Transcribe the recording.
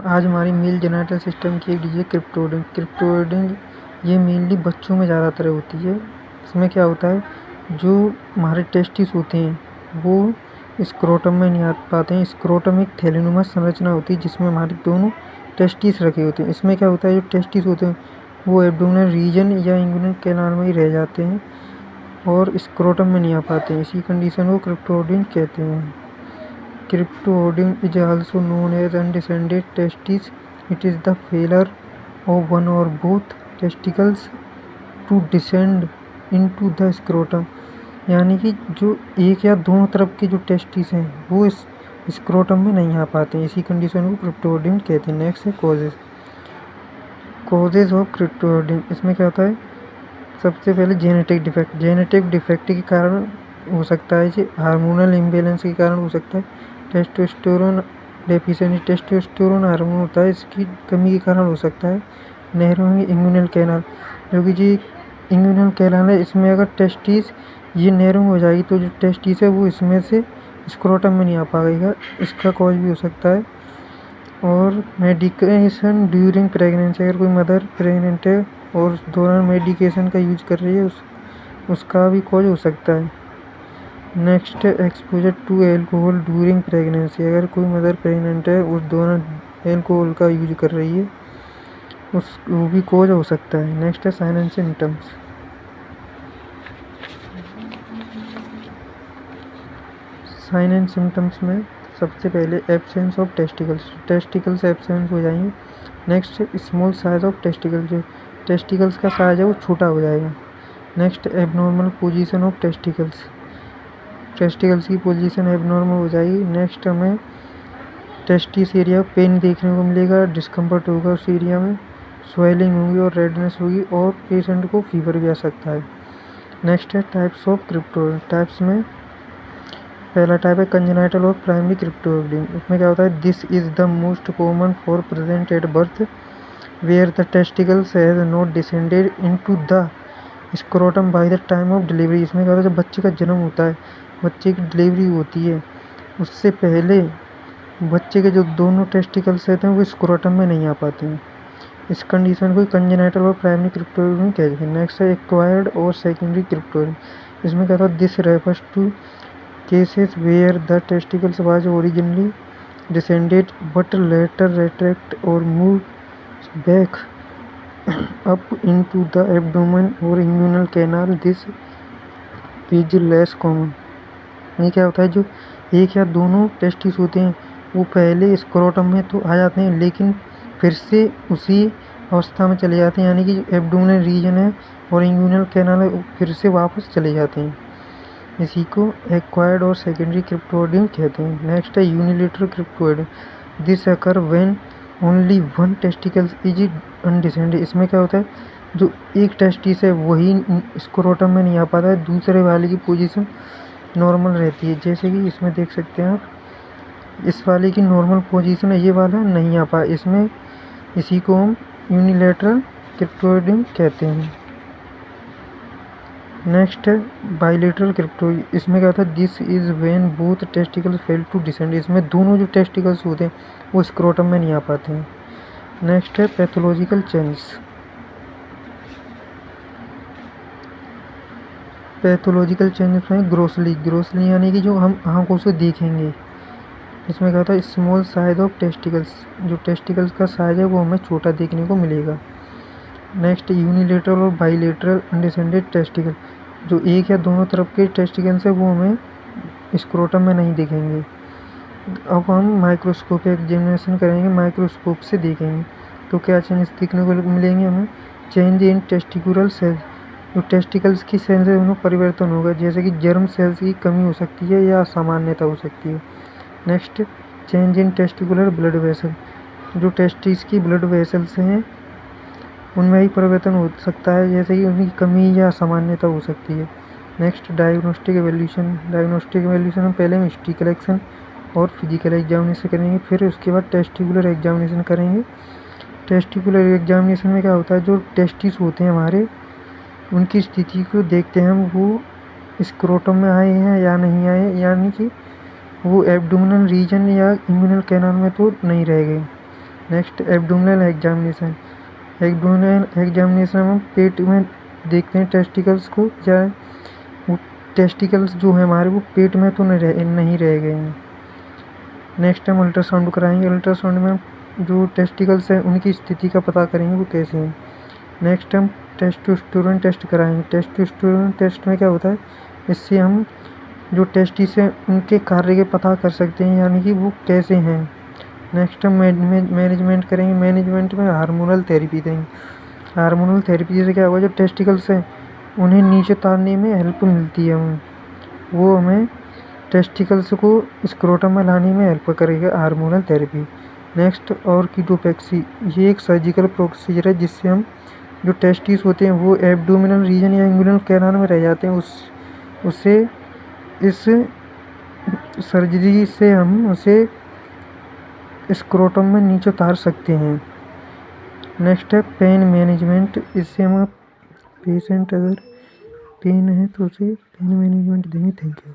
आज हमारी मील generator system की एक डीजे क्रिप्टोडिंग ये मेनली बच्चों में ज़्यादातर होती है। इसमें क्या होता है, जो हमारे टेस्टिस होते हैं वो स्क्रोटम में नहीं आ पाते हैं। स्क्रोटम एक थैलीनुमा संरचना होती है जिसमें हमारे दोनों टेस्टिस रखे होते हैं। इसमें क्या होता है, जो टेस्टिस होते हैं वो एब्डोमिनल रीजन या इंगुइनल कैनाल में ही रह जाते हैं और स्क्रोटम में नहीं आ पाते हैं। इसी कंडीशन को क्रिप्टोडिंग कहते हैं। Cryptoiodine is also known as undescended testis. It is the failure of one or both testicles to descend into the scrotum. यानी कि जो एक या दोनों तरफ के जो टेस्टिस हैं वो इस स्क्रोटम में नहीं आ पाते हैं। इसी कंडीशन को क्रिप्टोइडिन कहते हैं। नेक्स्ट है कॉजेज ऑफ क्रिप्टोइडिन। इसमें क्या होता है, सबसे पहले जेनेटिक डिफेक्ट के कारण हो सकता है, जी हार्मोनल इम्बेलेंस के कारण हो सकता है। टेस्टोस्टेरोन डेफिशिएंसी, टेस्टोस्टेरोन हार्मोन होता है, इसकी कमी के कारण हो सकता है। नैरोइंग इंगुइनल कैनाल, जो कि जी इंगुइनल कैनाल है, इसमें अगर टेस्टिस ये नैरोइंग हो जाएगी तो जो टेस्टिस है वो इसमें से स्क्रोटम में नहीं आ पाएगा, इसका कॉज भी हो सकता है। और मेडिकेशन ड्यूरिंग प्रेगनेंसी, अगर कोई मदर प्रेग्नेंट है और उस दौरान मेडिकेशन का यूज कर रही है उसका भी कॉज हो सकता है। नेक्स्ट है exposure to alcohol during pregnancy, अगर कोई मदर प्रेग्नेंट है उस दौरान एल्कोहल का यूज कर रही है वो भी कॉज हो सकता है। नेक्स्ट है sign and symptoms. Sign and symptoms में सबसे पहले एब्सेंस ऑफ टेस्टिकल्स एब्सेंस हो जाएंगे। Next small size of testicle, जो टेस्टिकल्स का साइज है वो छोटा हो जाएगा। Next abnormal position of testicles की पोजीशन एबनॉर्मल हो जाएगी। नेक्स्ट हमें टेस्टिस एरिया पेन देखने को मिलेगा, डिस्कम्फर्ट होगा उस एरिया में, स्वेलिंग होगी और रेडनेस होगी और पेशेंट को फीवर भी आ सकता है। नेक्स्ट है टाइप्स ऑफ क्रिप्टोइडिन। टाइप्स में पहला टाइप है कंजेनाइटल और प्राइमरी क्रिप्टोइडिन। उसमें क्या होता है, this is the most common for present at birth where the testicles has not descended into the scrotum by the time of delivery. इसमें क्या होता है, जब बच्चे का जन्म होता है, बच्चे की डिलीवरी होती है, उससे पहले बच्चे के जो दोनों टेस्टिकल्स रहते हैं वो स्क्रोटम में नहीं आ पाते हैं। इस कंडीशन को कंजेनाइटल और प्राइमरी क्रिप्टोइडिन कहते हैं। नेक्स्ट है एक्वायर्ड और सेकेंडरी क्रिप्टोइडिन। इसमें क्या था, this refers to cases where the testicles was originally descended but later retract और move back up into the abdomen और inguinal canal. This is less common. ये क्या होता है, जो एक या दोनों टेस्टिस होते हैं वो पहले स्क्रोटम में तो आ जाते हैं लेकिन फिर से उसी अवस्था में चले जाते हैं, यानी कि जो एब्डोमिनल रीजन है और इंगुइनल कैनाल है फिर से वापस चले जाते हैं। इसी को एक्वायर्ड और सेकेंडरी क्रिप्टोइडिन कहते हैं। नेक्स्ट है unilateral cryptorchidism. This occur when only one testicles is undescended. इसमें क्या होता है, जो एक टेस्टिस है वही स्क्रोटम में नहीं आ पाता है, दूसरे वाले की पोजीशन नॉर्मल रहती है। जैसे कि इसमें देख सकते हैं आप, इस वाले की नॉर्मल पोजीशन है, ये वाला नहीं आ पाया इसमें, इसी को हम यूनिलेटरल क्रिप्टोइडिन कहते हैं। नेक्स्ट है बाइलेटरल क्रिप्टोइडिन। इसमें क्या होता है, this is when both testicles fail to descend. इसमें दोनों जो टेस्टिकल्स होते हैं वो स्क्रोटम में नहीं आ पाते हैं। नेक्स्ट है पैथोलॉजिकल चेंजेस। पैथोलॉजिकल चेंजेस में ग्रोसली यानी कि जो हम आँखों से देखेंगे। इसमें क्या होता है, स्मॉल साइज ऑफ टेस्टिकल्स, जो टेस्टिकल्स का साइज है वो हमें छोटा देखने को मिलेगा। नेक्स्ट यूनिलेटरल और बाइलेटरल अनडिसेंडेड टेस्टिकल, जो एक या दोनों तरफ के टेस्टिकल्स है वो हमें स्क्रोटम में नहीं दिखेंगे। अब हम माइक्रोस्कोप एग्जामिनेशन करेंगे, माइक्रोस्कोप से देखेंगे तो क्या चेंजेस देखने को मिलेंगे हमें। चेंज इन टेस्टिकुलर सेल्स, जो टेस्टिकल्स की सेल्स है उनमें परिवर्तन होगा, जैसे कि जर्म सेल्स की कमी हो सकती है या असामान्यता हो सकती है। Next change in testicular blood vessel, जो टेस्टिस की ब्लड वेसल्स हैं उनमें ही परिवर्तन हो सकता है, जैसे कि उनकी कमी या असामान्यता हो सकती है। नेक्स्ट डायग्नोस्टिक एवोल्यूशन में पहले हम हिस्ट्री कलेक्शन और फिजिकल एग्जामिनेशन करेंगे, फिर उसके बाद टेस्टिकुलर एग्जामिनेशन करेंगे। टेस्टिकुलर एग्जामिनेशन में क्या होता है, जो टेस्टिस होते हैं हमारे उनकी स्थिति को देखते हैं हम, वो स्क्रोटम में आए हैं या नहीं आए, यानी कि वो एब्डोमिनल रीजन या इंगुइनल कैनाल में तो नहीं रह गए। Next abdominal examination. Abdominal examination में हम पेट में देखते हैं टेस्टिकल्स को, क्या वो टेस्टिकल्स जो है हमारे वो पेट में तो नहीं रह गए हैं। नेक्स्ट हम अल्ट्रासाउंड कराएंगे। अल्ट्रासाउंड में जो टेस्टिकल्स हैं उनकी स्थिति का पता करेंगे वो कैसे हैं। नेक्स्ट हम टेस्टोस्टेरोन टेस्ट कराएंगे। टेस्टोस्टेरोन टेस्ट में क्या होता है, इससे हम जो टेस्टिस हैं उनके कार्य के पता कर सकते हैं, यानी कि वो कैसे हैं। नेक्स्ट हम मैनेजमेंट करेंगे। मैनेजमेंट में हार्मोनल थेरेपी देंगे। हार्मोनल थेरेपी से क्या होगा, जो टेस्टिकल्स हैं उन्हें नीचे उतारने में हेल्प मिलती है हमें, वो हमें टेस्टिकल्स को स्क्रोटम में लाने में हेल्प करेगा हार्मोनल थेरेपी। नेक्स्ट ऑर्किडोप्लेक्सी, ये एक सर्जिकल प्रोसीजर है जिससे हम जो टेस्टिस होते हैं वो एब्डोमिनल रीजन या इंगुइनल कैनाल में रह जाते हैं, उससे इस सर्जरी से हम उसे स्क्रोटम में नीचे उतार सकते हैं। नेक्स्ट है पेन मैनेजमेंट। इससे हम पेशेंट अगर पेन है तो उसे पेन मैनेजमेंट देंगे। Thank you.